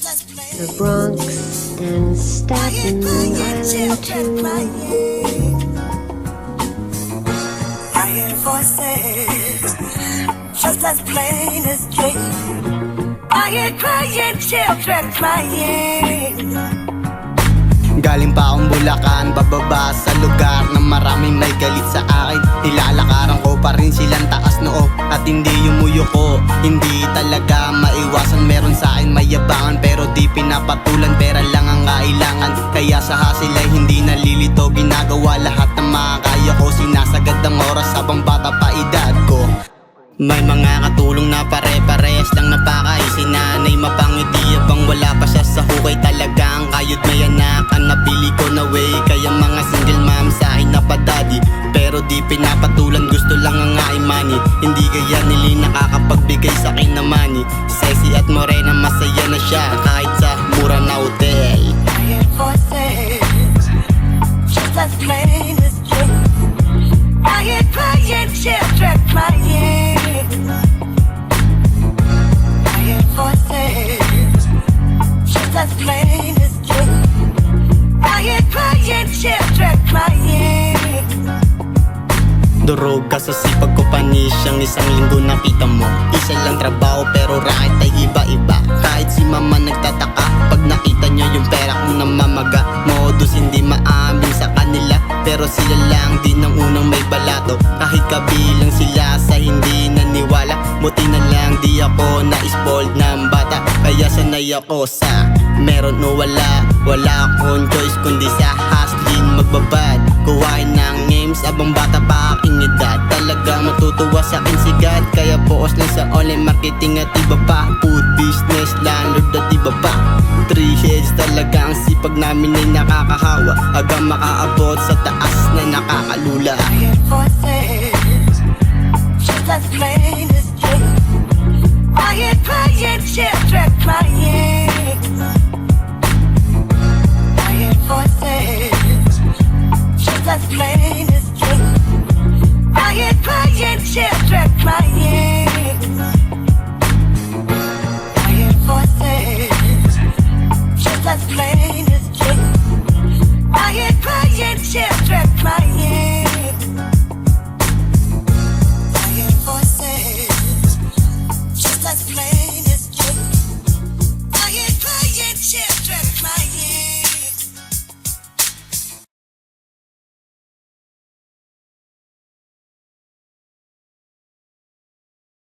the Bronx and Staten Island too. I hear voices just as plain as day. I hear crying children crying. Galing pa akong Bulacan, bababa sa lugar na maraming may galit sa akin. Nilalakaran ko pa rin silang taas noo at hindi yumuyo ko. Hindi talaga maiwasan, meron sa akin mayabangan pero di pinapatulan, pera lang ang kailangan. Kaya sa hasil ay hindi nalilito, ginagawa lahat ng makakaya ko. Sinasagad ang oras habang bata pa edad ko. May mga katulong na pare-parehas lang napakay. Si nanay mapangiti abang wala pa siya sa hukay. Talagang kayod may anak ang napili ko na way. Kaya mga single mom sa akin na pa-daddy, pero di pinapatulan, gusto lang ang aking money. Hindi kaya nili nakakapagbigay sa akin na money. Sexy at morena, masaya na siya kahit sa mura na hotel. I hear voices just as plain as day. I hear crying children crying. I hear voices just as plain as day. I hear crying children crying. Durog ka sa sipag ko panis siyang isang linggo nakita mo. Isa lang trabaho pero raket ay iba-iba. Kahit si mama nagtataka pag nakita niya yung pera kong namamaga. Modus hindi maamin sa kanila, pero sila lang din ang unang may balato. Kahit kabilang sila sa hindi naniwala, buti na lang di ako na-spoiled ng bata. Kaya sanay ako sa meron o wala. Wala akong choice kundi sa hustling magbabad. Kuhain ng names abang bata pa aking edad. Talaga matutuwa sa akin si God, kaya poos lang sa online marketing at iba pa. Food business, landlord at iba pa. 3 heads talaga ang sipag namin ay nakakahawa. Hanggang makaabot sa taas na nakakalula. I hear voices just as plain as